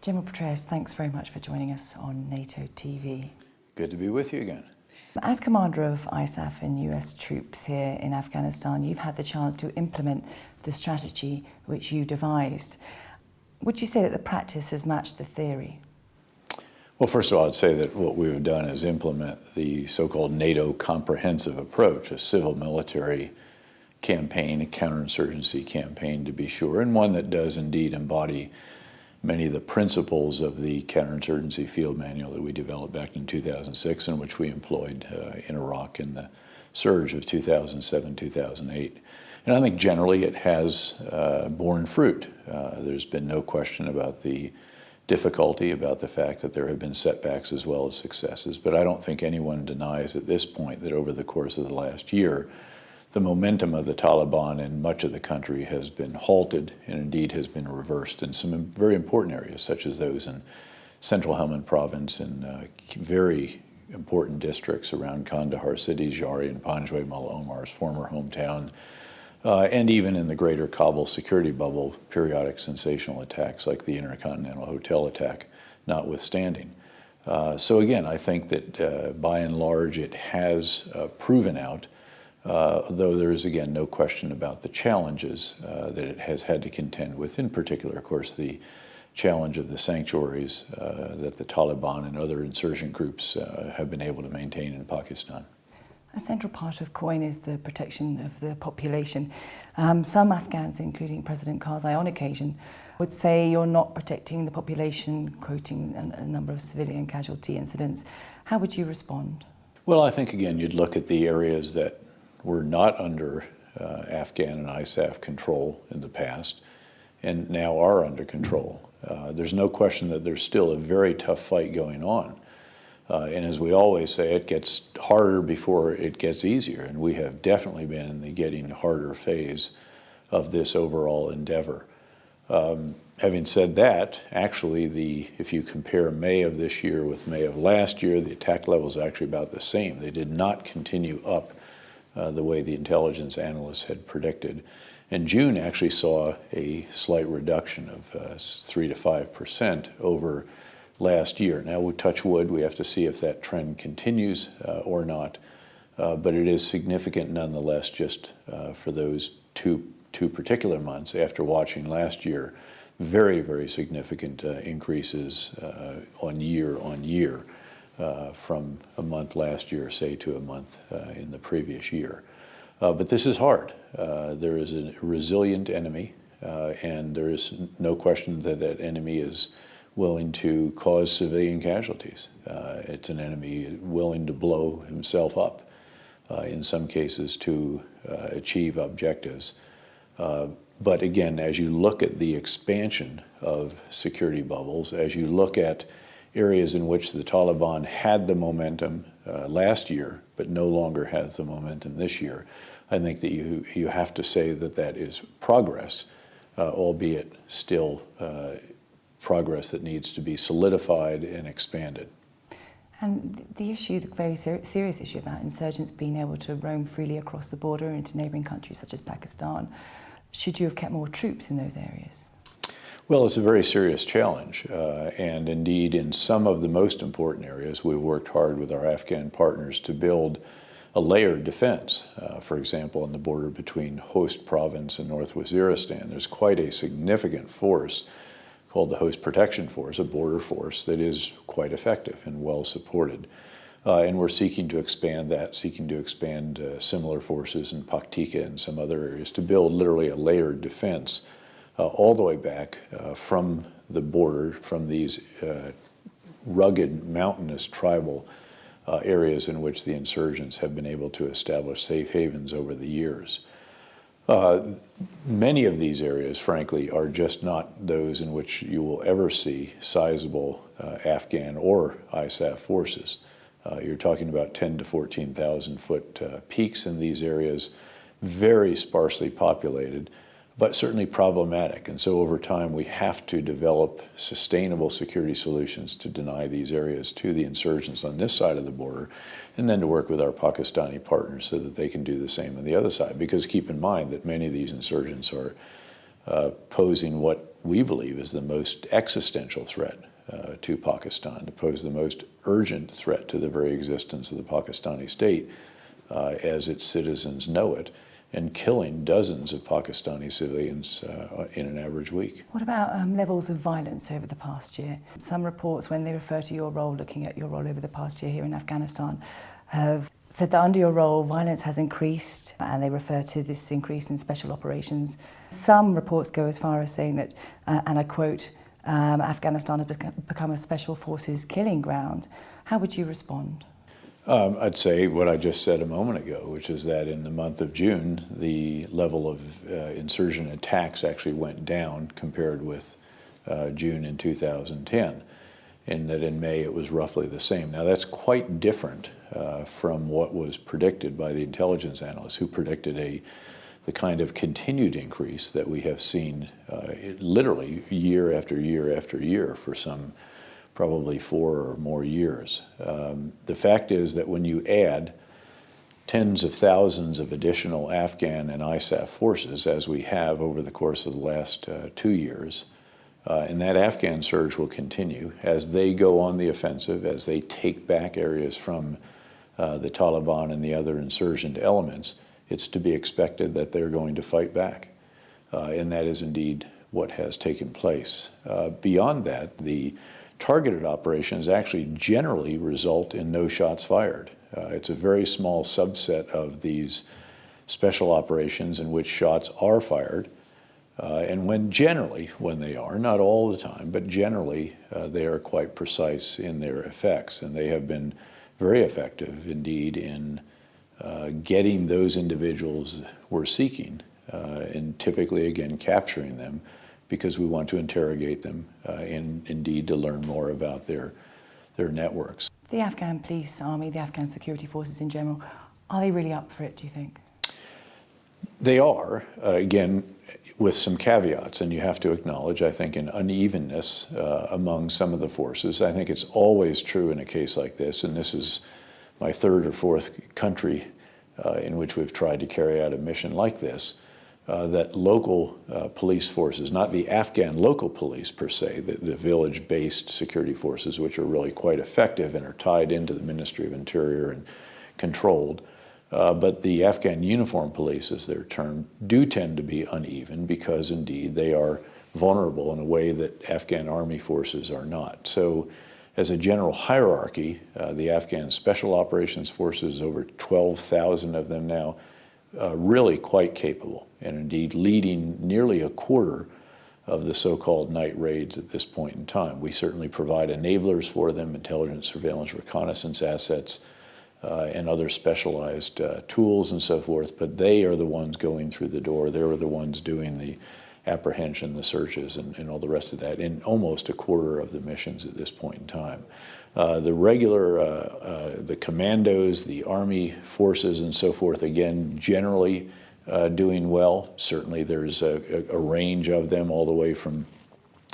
General Petraeus, thanks very much for joining us on NATO TV. Good to be with you again. As Commander of ISAF and US troops here in Afghanistan, you've had the chance to implement the strategy which you devised. Would you say that the practice has matched the theory? Well, first of all, I'd say that what we've done is implement the so-called NATO comprehensive approach, a civil-military campaign, a counterinsurgency campaign to be sure, and one that does indeed embody many of the principles of the counterinsurgency field manual that we developed back in 2006 and which we employed in Iraq in the surge of 2007-2008. And I think generally it has borne fruit. There's been no question about the difficulty, about the fact that there have been setbacks as well as successes. But I don't think anyone denies at this point that over the course of the last year, the momentum of the Taliban in much of the country has been halted and indeed has been reversed in some very important areas, such as those in central Helmand province and very important districts around Kandahar city, Jari and Panjwai, Mullah Omar's former hometown, and even in the greater Kabul security bubble, periodic sensational attacks like the Intercontinental Hotel attack notwithstanding. So again, I think that by and large it has proven out, though there is, again, no question about the challenges that it has had to contend with, in particular, of course, the challenge of the sanctuaries that the Taliban and other insurgent groups have been able to maintain in Pakistan. A central part of COIN is the protection of the population. Some Afghans, including President Karzai on occasion, would say you're not protecting the population, quoting a number of civilian casualty incidents. How would you respond? Well, I think, again, you'd look at the areas that were not under Afghan and ISAF control in the past and now are under control. There's no question that there's still a very tough fight going on. And as we always say, it gets harder before it gets easier. And we have definitely been in the getting harder phase of this overall endeavor. Having said that, actually, if you compare May of this year with May of last year, the attack levels are actually about the same. They did not continue up the way the intelligence analysts had predicted. And June actually saw a slight reduction of 3 to 5% over last year. Now, we touch wood, we have to see if that trend continues or not, but it is significant nonetheless just for those two particular months after watching last year very, very significant increases on year. From a month last year, say, to a month in the previous year. But this is hard. There is a resilient enemy, and there is no question that that enemy is willing to cause civilian casualties. It's an enemy willing to blow himself up, in some cases, to achieve objectives. But again, as you look at the expansion of security bubbles, as you look at areas in which the Taliban had the momentum last year, but no longer has the momentum this year, I think that you have to say that that is progress, albeit still progress that needs to be solidified and expanded. And the issue, the very serious issue about insurgents being able to roam freely across the border into neighbouring countries such as Pakistan, should you have kept more troops in those areas? Well, it's a very serious challenge, and indeed in some of the most important areas we've worked hard with our Afghan partners to build a layered defense. For example, on the border between Host Province and North Waziristan, there's quite a significant force called the Host Protection Force, a border force that is quite effective and well supported. And we're seeking to expand that, seeking to expand similar forces in Paktika and some other areas to build literally a layered defense all the way back from the border, from these rugged, mountainous, tribal areas in which the insurgents have been able to establish safe havens over the years. Many of these areas, frankly, are just not those in which you will ever see sizable Afghan or ISAF forces. You're talking about 10 to 14,000 foot peaks in these areas, very sparsely populated, but certainly problematic. And so over time, we have to develop sustainable security solutions to deny these areas to the insurgents on this side of the border, and then to work with our Pakistani partners so that they can do the same on the other side. Because keep in mind that many of these insurgents are posing what we believe is the most existential threat to Pakistan, to pose the most urgent threat to the very existence of the Pakistani state as its citizens know it, and killing dozens of Pakistani civilians in an average week. What about levels of violence over the past year? Some reports, when they refer to your role, looking at your role over the past year here in Afghanistan, have said that under your role, violence has increased, and they refer to this increase in special operations. Some reports go as far as saying that, and I quote, Afghanistan has become a special forces killing ground. How would you respond? I'd say what I just said a moment ago, which is that in the month of June, the level of insurgent attacks actually went down compared with June in 2010, and that in May it was roughly the same. Now that's quite different from what was predicted by the intelligence analysts, who predicted the kind of continued increase that we have seen literally year after year after year for some probably 4 or more years. The fact is that when you add tens of thousands of additional Afghan and ISAF forces, as we have over the course of the last 2 years, and that Afghan surge will continue as they go on the offensive, as they take back areas from the Taliban and the other insurgent elements, it's to be expected that they're going to fight back. And that is indeed what has taken place. Beyond that, the targeted operations actually generally result in no shots fired. It's a very small subset of these special operations in which shots are fired. And when they are, not all the time, but generally they are quite precise in their effects. And they have been very effective indeed in getting those individuals we're seeking and typically, again, capturing them, because we want to interrogate them and indeed to learn more about their networks. The Afghan police, army, the Afghan security forces in general, are they really up for it, do you think? They are, again, with some caveats, and you have to acknowledge, I think, an unevenness among some of the forces. I think it's always true in a case like this, and this is my 3rd or 4th country in which we've tried to carry out a mission like this, that local police forces, not the Afghan local police per se, the village-based security forces, which are really quite effective and are tied into the Ministry of Interior and controlled, but the Afghan uniform police, as they're termed, do tend to be uneven because indeed they are vulnerable in a way that Afghan army forces are not. So as a general hierarchy, the Afghan Special Operations Forces, over 12,000 of them now, really quite capable, and indeed leading nearly a quarter of the so-called night raids at this point in time. We certainly provide enablers for them, intelligence, surveillance, reconnaissance assets, and other specialized tools and so forth, but they are the ones going through the door. They're the ones doing the apprehension, the searches, and all the rest of that in almost a quarter of the missions at this point in time. The regular, the commandos, the army forces and so forth, again, generally doing well. Certainly there's a range of them all the way from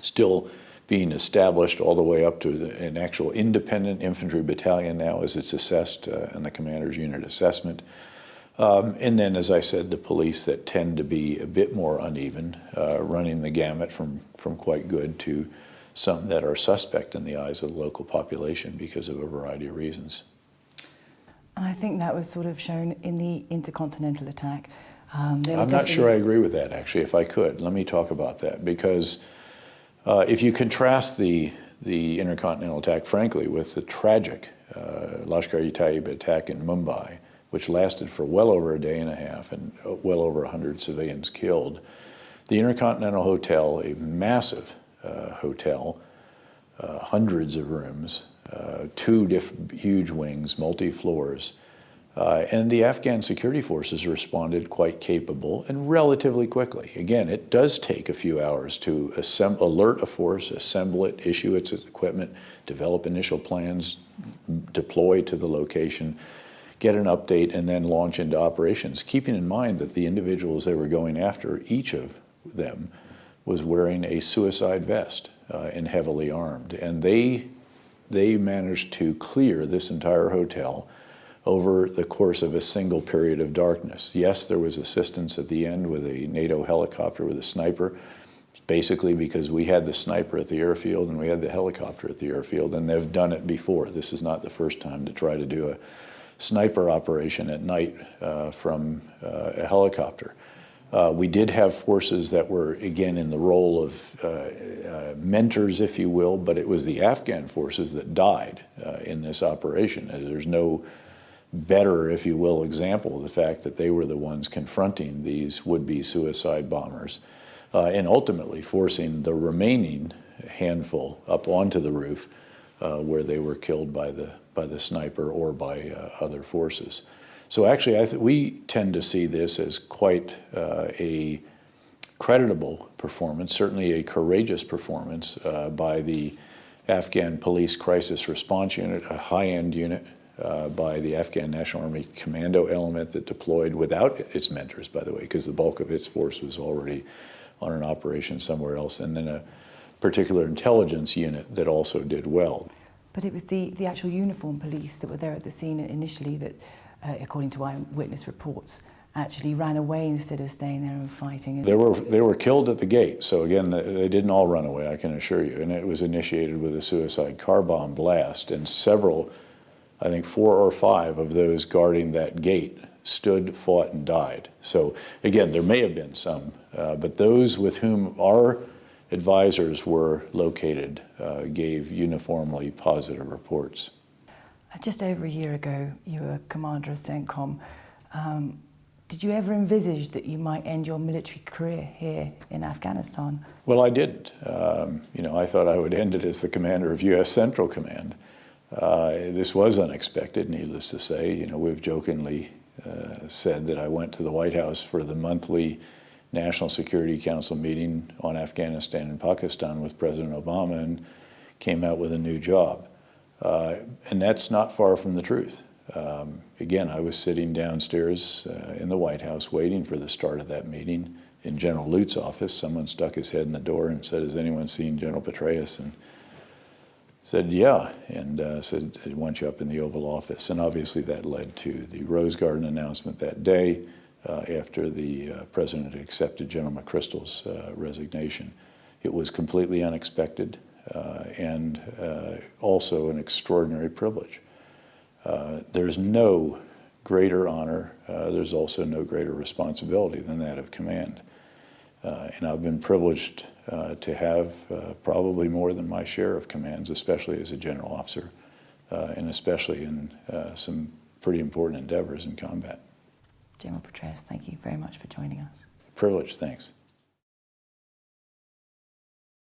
still being established all the way up to an actual independent infantry battalion now as it's assessed in the commander's unit assessment. And then, as I said, the police that tend to be a bit more uneven, running the gamut from quite good to some that are suspect in the eyes of the local population because of a variety of reasons. And I think that was sort of shown in the intercontinental attack. I'm not sure I agree with that, actually, if I could. Let me talk about that, because if you contrast the intercontinental attack, frankly, with the tragic Lashkar-e-Taiba attack in Mumbai, which lasted for well over a day and a half and well over 100 civilians killed, the Intercontinental Hotel, a massive hotel, hundreds of rooms, 2 huge wings, multi-floors, and the Afghan security forces responded quite capable and relatively quickly. Again, it does take a few hours to alert a force, assemble it, issue its equipment, develop initial plans, deploy to the location, get an update, and then launch into operations, keeping in mind that the individuals they were going after, each of them, was wearing a suicide vest and heavily armed. And they managed to clear this entire hotel over the course of a single period of darkness. Yes, there was assistance at the end with a NATO helicopter with a sniper, basically because we had the sniper at the airfield and we had the helicopter at the airfield, and they've done it before. This is not the first time to try to do a sniper operation at night from a helicopter. We did have forces that were, again, in the role of mentors, if you will, but it was the Afghan forces that died in this operation. There's no better, if you will, example of the fact that they were the ones confronting these would-be suicide bombers and ultimately forcing the remaining handful up onto the roof where they were killed by the sniper or by other forces. So actually, we tend to see this as quite a creditable performance, certainly a courageous performance by the Afghan Police Crisis Response Unit, a high-end unit by the Afghan National Army Commando element that deployed without its mentors, by the way, because the bulk of its force was already on an operation somewhere else, and then a particular intelligence unit that also did well. But it was the actual uniformed police that were there at the scene initially that, according to eyewitness reports, actually ran away instead of staying there and fighting. They were killed at the gate. So again, they didn't all run away, I can assure you. And it was initiated with a suicide car bomb blast. And several, I think 4 or 5 of those guarding that gate stood, fought, and died. So again, there may have been some, but those with whom our advisors were located gave uniformly positive reports. Just over a year ago, you were commander of CENTCOM. Did you ever envisage that you might end your military career here in Afghanistan? Well, I didn't. I thought I would end it as the commander of U.S. Central Command. This was unexpected, needless to say. We've jokingly said that I went to the White House for the monthly National Security Council meeting on Afghanistan and Pakistan with President Obama and came out with a new job. And that's not far from the truth. Again, I was sitting downstairs in the White House waiting for the start of that meeting in General Lute's office. Someone stuck his head in the door and said, "Has anyone seen General Petraeus?" And said, "Yeah," and said, "I want you up in the Oval Office." And obviously that led to the Rose Garden announcement that day after the President had accepted General McChrystal's resignation. It was completely unexpected and also an extraordinary privilege. There's no greater honor, there's also no greater responsibility than that of command. And I've been privileged to have probably more than my share of commands, especially as a general officer, and especially in some pretty important endeavors in combat. General Petraeus, thank you very much for joining us. Privilege, thanks.